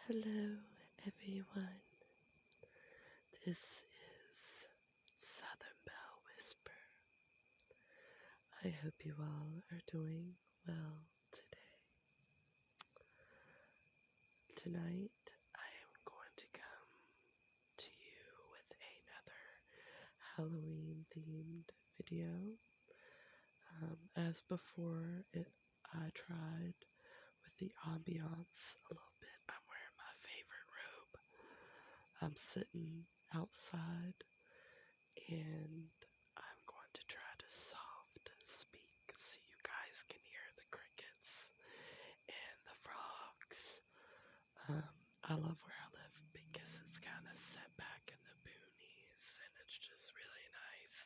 Hello, everyone. This is Southern Belle Whisper. I hope you all are doing well today. Tonight, I am going to come to you with another Halloween themed video. As before, I tried with the ambiance a little bit. I'm wearing my favorite robe. I'm sitting outside and I'm going to try to soft speak so you guys can hear the crickets and the frogs. I love where I live because it's kind of set back in the boonies and it's just really nice.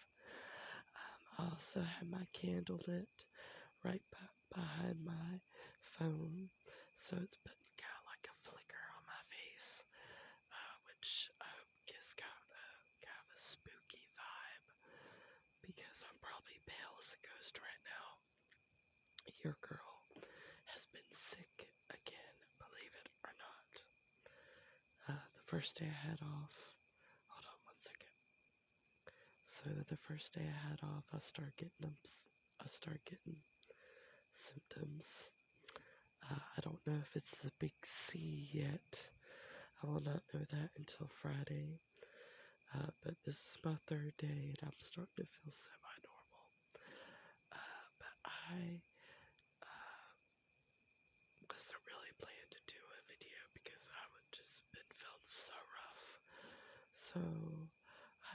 I also have my candle lit right behind my phone, so it's putting kind of like a flicker on my face, which I hope gives kind of a spooky vibe because I'm probably pale as a ghost right now. Your girl has been sick again, believe it or not. The first day I had off, hold on one second. So the first day I had off, I start getting symptoms. I don't know if it's the big C yet. I will not know that until Friday. But this is my third day and I'm starting to feel semi-normal. But I wasn't really planning to do a video because I would just been feeling so rough. So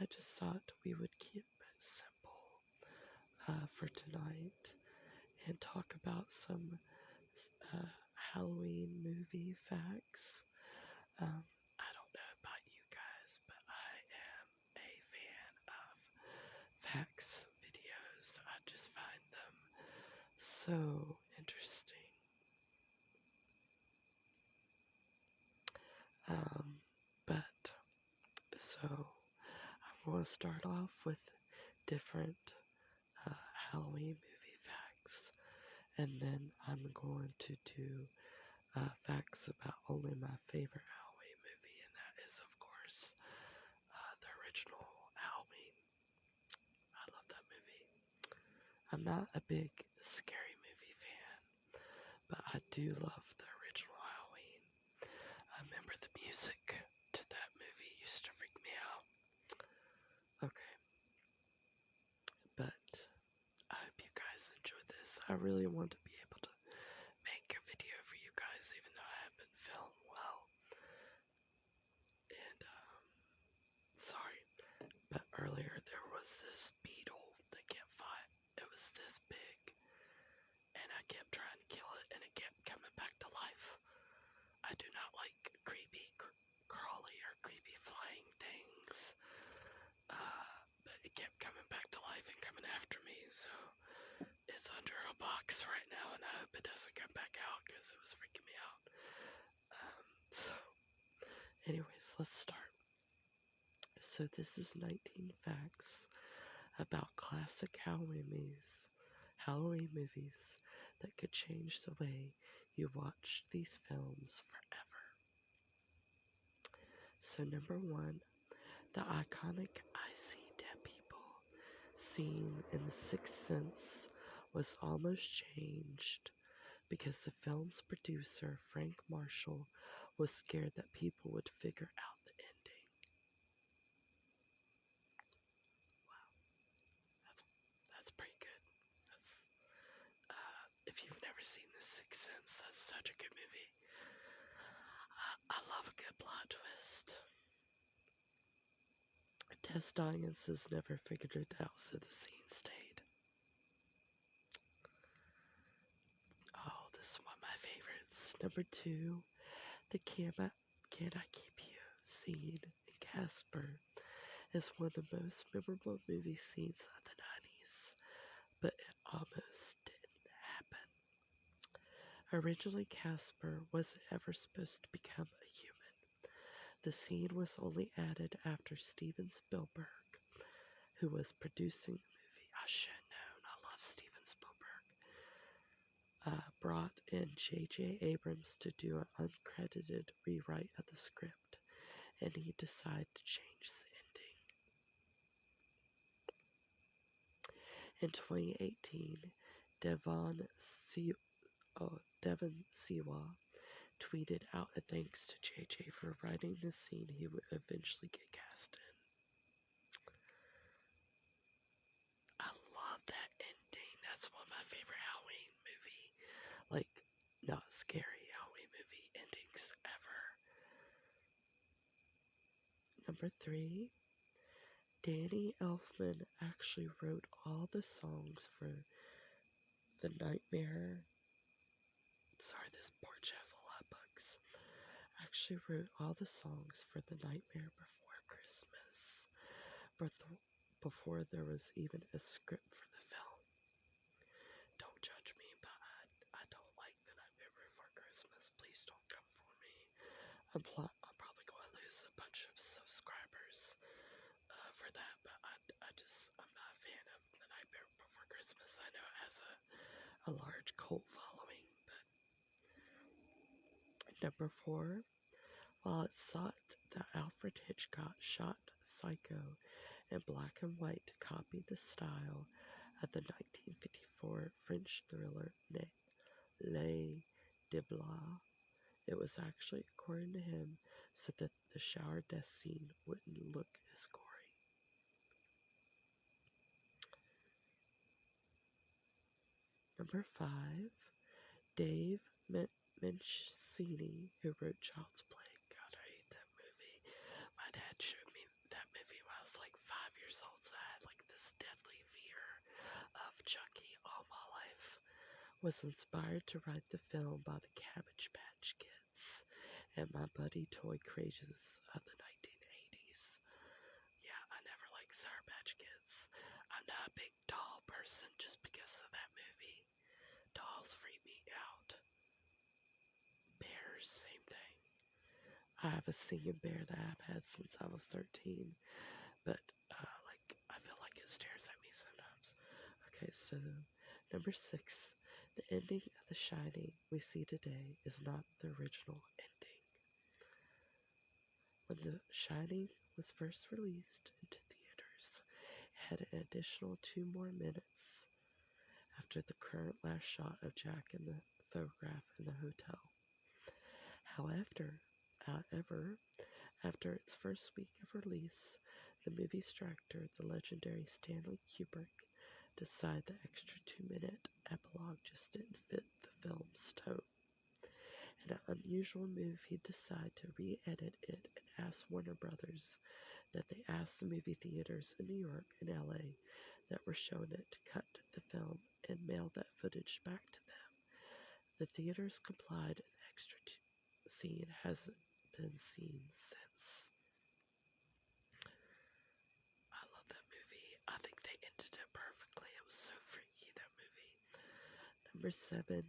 I just thought we would keep it simple for tonight and talk about some Halloween movie facts. I don't know about you guys, but I am a fan of facts videos. I just find them so interesting. But so I'm going to start off with different Halloween movie facts, and then I'm going to do facts about only my favorite Halloween movie, and that is, of course, the original Halloween. I love that movie. I'm not a big scary movie fan, but I do love the original Halloween. I remember the music to that movie used to freak me out. Okay, but I hope you guys enjoyed this. I really want to be able to make a video for you guys, even though I haven't been feeling well. And, sorry, but earlier there was this beetle that kept fighting. It was this big, and I kept trying to kill it, and it kept coming back to life. I do not like creepy, crawly, or creepy flying things. But it kept coming back to life and coming after me, so it's under a box right now, and I hope it doesn't come back out because it was freaking me out. So, anyways, let's start. So this is 19 facts about classic Halloween movies that could change the way you watch these films forever. So number 1, the iconic I see dead people scene in The Sixth Sense was almost changed because the film's producer, Frank Marshall, was scared that people would figure out the ending. Wow, that's pretty good. If you've never seen The Sixth Sense, that's such a good movie. I love a good plot twist. Test audiences never figured it out, so the scene stayed. Oh, this is one of my favorites. Number 2, the Can I Keep You scene in Casper is one of the most memorable movie scenes of the 90s, but it almost didn't happen. Originally, Casper wasn't ever supposed to become a human. The scene was only added after Steven Spielberg, who was producing the movie. I should have known. I love Steven Spielberg. brought in J.J. Abrams to do an uncredited rewrite of the script, and he decided to change the ending. In 2018, Devon Siwa tweeted out a thanks to JJ for writing the scene he would eventually get cast in. I love that ending. That's one of my favorite Halloween movie, like, not scary Halloween movie endings ever. Number 3, Danny Elfman actually wrote all the songs for the Nightmare. Sorry, this porch has a lot of bugs. Actually wrote all the songs for the Nightmare Before Christmas, before there was even a script for the film. Don't judge me, but I don't like the Nightmare Before Christmas. Please don't come for me. I'm probably going to lose a bunch of subscribers for that, but I'm not a fan of the Nightmare Before Christmas. I know it has a large cult following, but number 4, while it's thought that Alfred Hitchcock shot Psycho in black and white to copy the style of the 1954 French thriller Les Diables, it was actually, according to him, so that the shower death scene wouldn't look as gory. Number 5, Dave Mancini, who wrote Child's Play. God, I hate that movie. My dad showed me that movie when I was like 5 years old, so I had like this deadly fear of Chucky all my life. Was inspired to write the film by the Cabbage Patch Kids and my buddy toy crazes of the 1980s. Yeah, I never liked Sour Patch Kids. I'm not a big doll person just because of that movie. Dolls freak me out. Bears, same thing. I have a singing bear that I've had since I was 13, but I feel like it stares at me sometimes. Okay, so number 6, the ending of The Shining we see today is not the original ending. When The Shining was first released into theaters, it had an additional 2 more minutes after the current last shot of Jack in the photograph in the hotel. However, after its first week of release, the movie's director, the legendary Stanley Kubrick, decided the extra 2-minute epilogue just didn't fit the film's tone. In an unusual move, he decided to re-edit it and asked Warner Brothers that they ask the movie theaters in New York and LA that were showing it to cut the film and mail that footage back to them. The theaters complied, and the extra scene hasn't been seen since. I love that movie. I think they ended it perfectly. It was so freaky, that movie. Number 7,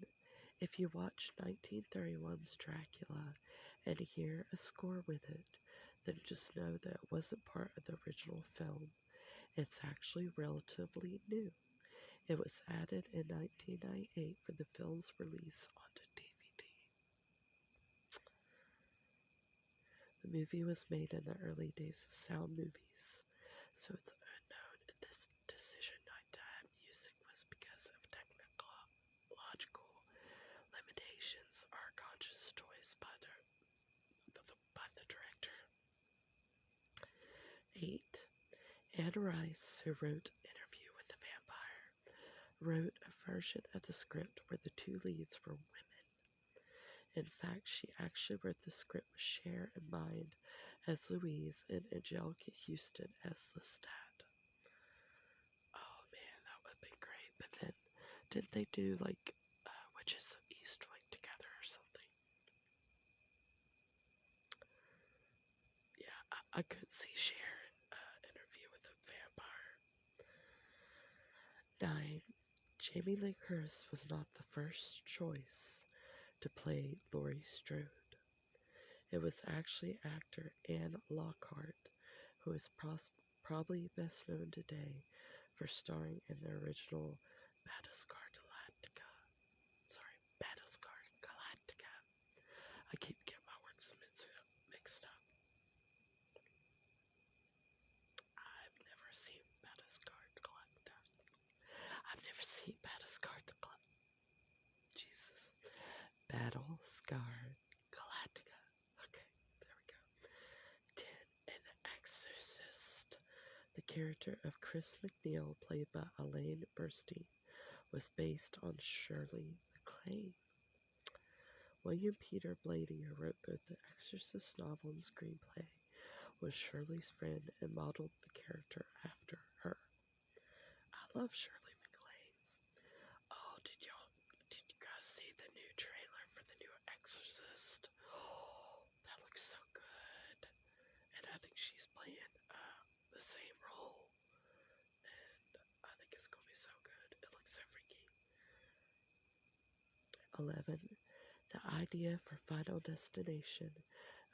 if you watch 1931's Dracula and hear a score with it, then just know that it wasn't part of the original film. It's actually relatively new. It was added in 1998 for the film's release onto DVD. The movie was made in the early days of sound movies, so it's unknown if this decision not to have music was because of technological limitations or a conscious choice by the director. 8. Anne Rice, who wrote Interview with the Vampire, wrote a version of the script where the 2 leads were women. In fact, she actually wrote the script with Cher in mind as Louise and Angelica Houston as Lestat. Oh man, that would have been great. But then, didn't they do like Witches of Eastwick together or something? Yeah, I could see Cher in Interview with a Vampire. 9. Jamie Lee Curtis was not the first choice to play Laurie Strode. It was actually actor Anne Lockhart, who is probably best known today for starring in the original Battlestar Galactica. Sorry, I keep getting my words mixed up. I've never seen Madagascar Galactica. I've never seen Madagascar Galactica. Jesus. Battle Scarred Galactica. Okay, there we go. 10. An Exorcist. The character of Chris McNeil, played by Elaine Burstyn, was based on Shirley MacLaine. William Peter Blatty wrote both the Exorcist novel and screenplay, was Shirley's friend, and modeled the character after her. I love Shirley MacLaine. Oh, did you guys see the new trailer for the new Exorcist? Oh, that looks so good. And I think she's playing the same role. And I think it's going to be so good. It looks so freaky. 11. The idea for Final Destination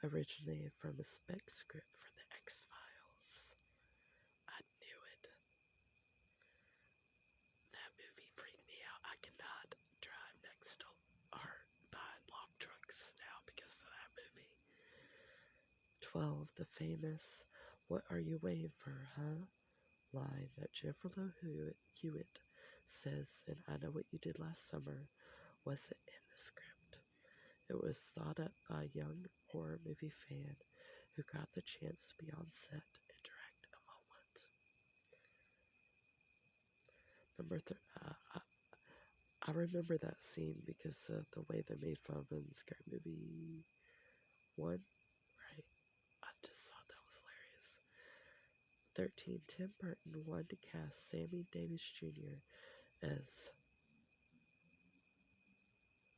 originated from a spec script for the X-Files. I knew it. That movie freaked me out. I cannot drive next to or buy log trucks now because of that movie. 12. The famous "What are you waiting for, huh?" line that Jennifer Love Hewitt says in I Know What You Did Last Summer wasn't in the script. It was thought up by a young horror movie fan who got the chance to be on set and direct a moment. I remember that scene because of the way they made fun of it in Scary Movie 1, right? I just thought that was hilarious. 13. Tim Burton wanted to cast Sammy Davis Jr. as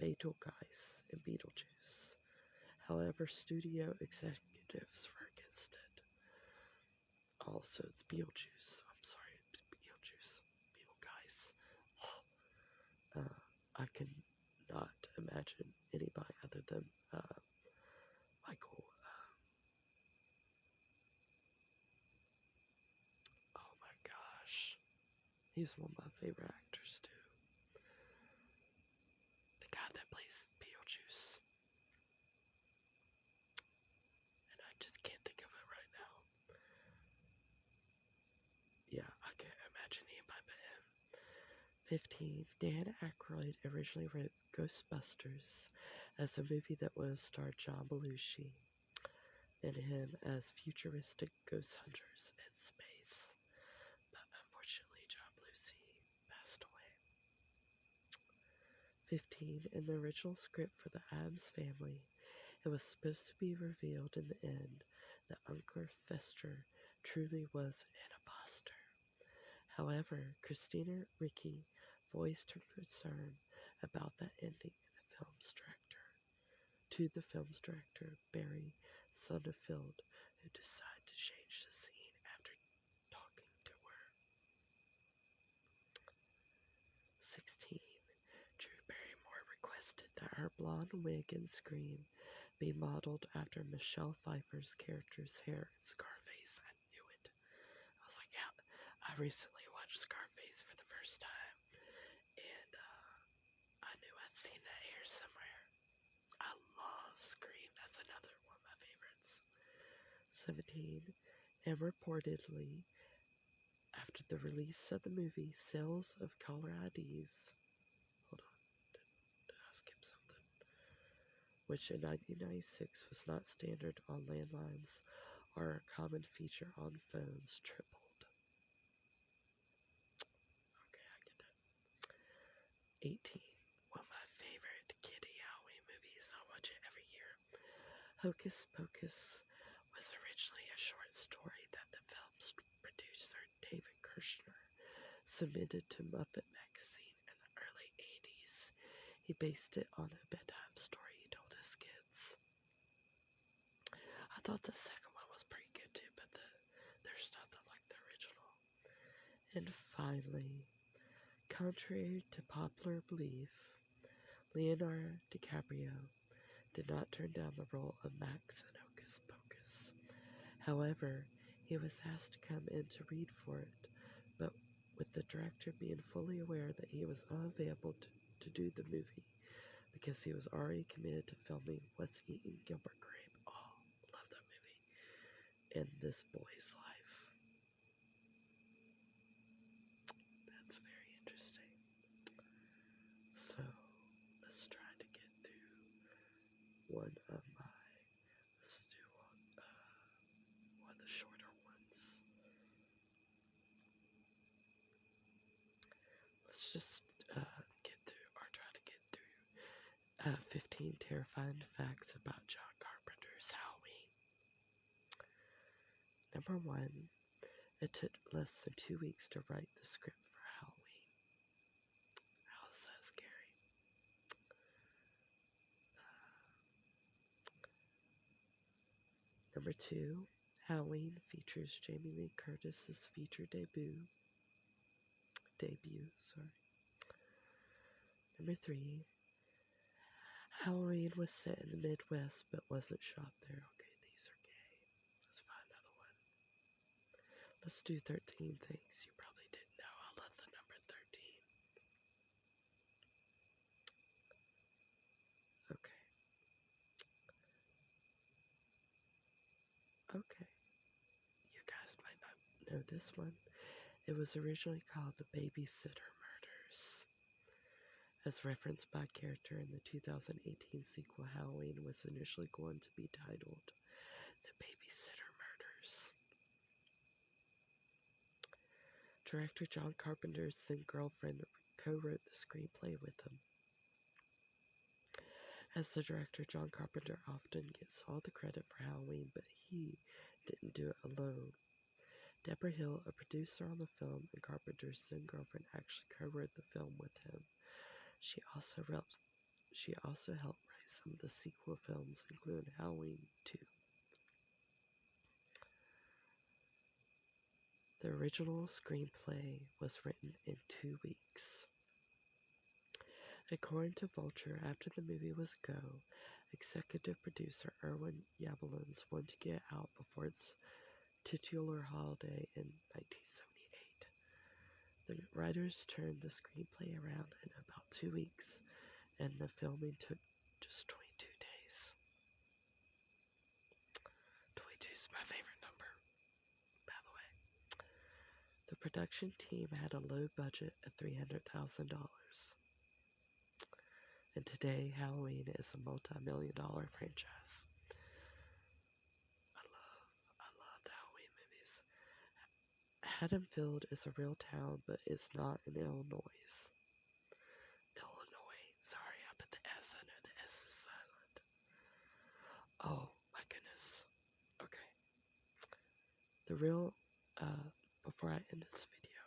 Betelgeuse in Beetlejuice. However, studio executives were against it. Also, it's Beetlejuice. I'm sorry, it's Beetlejuice. Beetlegeuse. I cannot imagine anybody other than Michael. Oh my gosh. He's one of my favorite actors, too. The guy that plays Beetlejuice. And I just can't think of it right now. Yeah, I can't imagine anybody but him. 15. Dan Aykroyd originally wrote Ghostbusters as a movie that would have starred John Belushi and him as futuristic ghost hunters in space. But unfortunately, John Belushi passed away. 15. In the original script for The Addams Family, it was supposed to be revealed in the end that Uncle Fester truly was an imposter. However, Christina Ricci voiced her concern about that ending to the film's director, Barry Sonnenfeld, who decided to change the scene after talking to her. 16. Drew Barrymore requested that her blonde wig and Scream be modeled after Michelle Pfeiffer's character's hair in Scarface. I knew it. I was like, yeah, I recently watched Scarface for the first time, and I knew I'd seen that hair somewhere. I love Scream. That's another one of my favorites. 17. And reportedly, after the release of the movie, sales of caller IDs, hold on, did I skip something? Which in 1996 was not standard on landlines or a common feature on phones, tripled. Okay, I get that. 18. One of my favorite kiddie Halloween movies. I watch it every year. Hocus Pocus was originally a short story that the film's producer, David Kirshner, submitted to Muppet Magazine in the early 80s. He based it on a bedtime story he told his kids. I thought the second one was pretty good too, but there's nothing like the original. And finally, contrary to popular belief, Leonardo DiCaprio did not turn down the role of Max in Hocus Pocus. However, he was asked to come in to read for it, but with the director being fully aware that he was unavailable to do the movie because he was already committed to filming What's Eating Gilbert Grape. Oh, love that movie. And This Boy's Life. That's very interesting. So, let's try to get through one of my, let's do one of the shorter ones. Let's just get through, or try to get through 15 terrifying facts about John Carpenter's Halloween. Number 1, it took less than 2 weeks to write the script for Halloween. How is that scary? Number 2, Halloween features Jamie Lee Curtis's feature debut. Number 3, Halloween was set in the Midwest but wasn't shot there. Okay, these are gay. Let's find another one. Let's do 13 things you probably didn't know. I love the number 13. Okay. Okay. You guys might not know this one. It was originally called The Babysitter Murders. As referenced by character in the 2018 sequel, Halloween was initially going to be titled The Babysitter Murders. Director John Carpenter's then girlfriend co-wrote the screenplay with him. As the director, John Carpenter often gets all the credit for Halloween, but he didn't do it alone. Deborah Hill, a producer on the film and Carpenter's then girlfriend, actually co-wrote the film with him. She also helped write some of the sequel films, including Halloween 2. The original screenplay was written in 2 weeks. According to Vulture, after the movie was go, executive producer Irwin Yablans wanted to get out before its titular holiday in 1978. The writers turned the screenplay around in about 2 weeks, and the filming took just 22 days. 22 is my favorite number, by the way. The production team had a low budget of $300,000. And today, Halloween is a multi-million-dollar franchise. I love the Halloween movies. Haddonfield is a real town, but it's not in Illinois. Sorry, I put the S. I know the S is silent. Oh, my goodness. Okay. Before I end this video,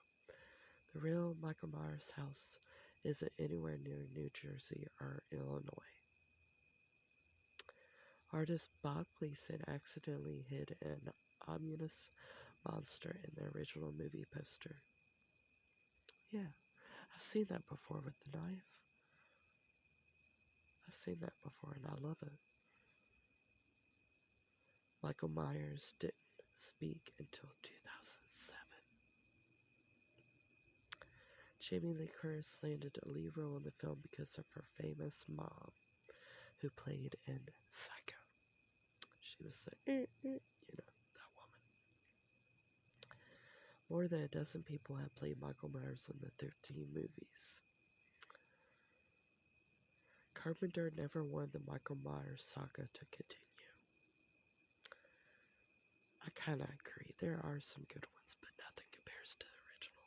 the real Michael Myers house isn't anywhere near New Jersey or Illinois. Artist Bob Gleason accidentally hid an ominous monster in the original movie poster. Yeah, I've seen that before with the knife. I've seen that before and I love it. Michael Myers didn't speak until 2007. Jamie Lee Curtis landed a lead role in the film because of her famous mom, who played in Psycho. She was that woman. More than a dozen people have played Michael Myers in the 13 movies. Carpenter never wanted the Michael Myers saga to continue. I kind of agree. There are some good ones, but nothing compares to the original.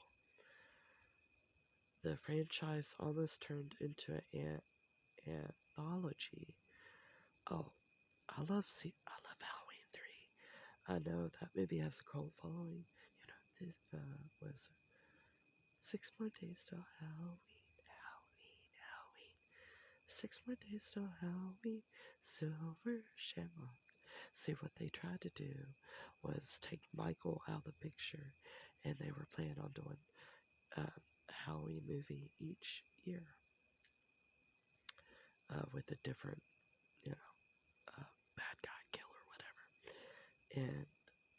The franchise almost turned into an anthology. Oh, I love Halloween 3. I know that movie has a cult following. What is it? 6 more days till Halloween. 6 more days till Halloween. Silver Shamrock. See, what they tried to do was take Michael out of the picture, and they were planning on doing a Halloween movie each year with a different, bad guy, killer, whatever.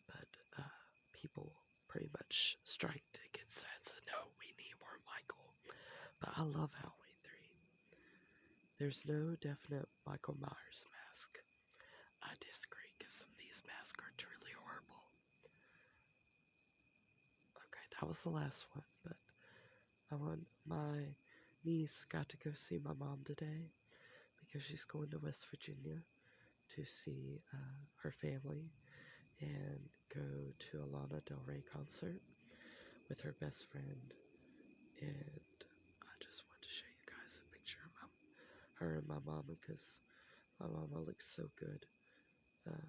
But people pretty much striked against that and said, no, we need more Michael. But I love Halloween 3. There's no definite Michael Myers mask. I disagree because some of these masks are truly horrible. Okay, that was the last one, but my niece got to go see my mom today because she's going to West Virginia to see her family and go to a Lana Del Rey concert with her best friend. And I just want to show you guys a picture of her and my mama because my mama looks so good. But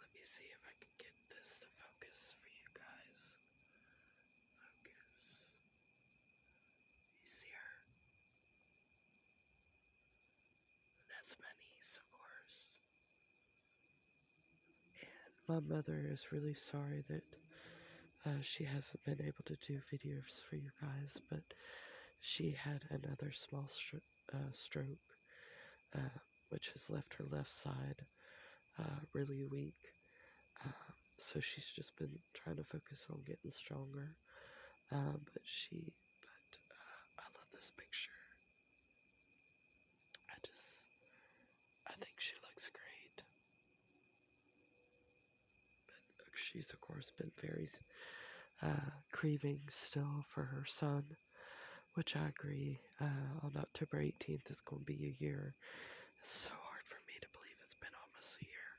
let me see if I can get this to focus for you guys. Focus. You see her? That's my niece, of course. And my mother is really sorry that she hasn't been able to do videos for you guys, but she had another small stroke, which has left her left side really weak. So she's just been trying to focus on getting stronger. But I love this picture. I think she looks great. But she's of course been very grieving still for her son, which I agree. On October 18th is going to be a year. It's so hard for me to believe it's been almost a year.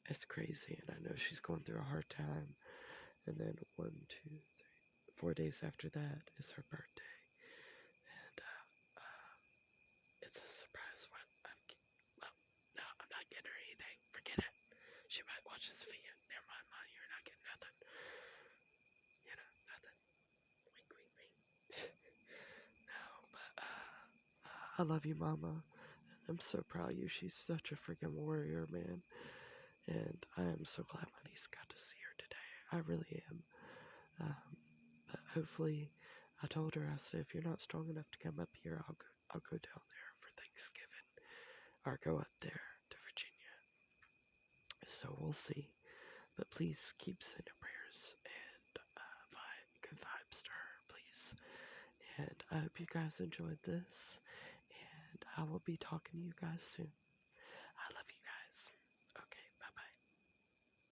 It's crazy, and I know she's going through a hard time. And then 4 days after that is her birthday. And it's a surprise when no, I'm not getting her anything. Forget it. She might watch this video. Never mind, Mom, you're not getting nothing. You know, nothing. Wink, wink, wink. No, but I love you, Mama. I'm so proud of you. She's such a freaking warrior, man. And I am so glad my niece got to see her today. I really am. But hopefully, I told her, I said, if you're not strong enough to come up here, I'll go down there for Thanksgiving, or go up there to Virginia. So we'll see. But please keep sending prayers and good vibes to her, please. And I hope you guys enjoyed this, and I will be talking to you guys soon.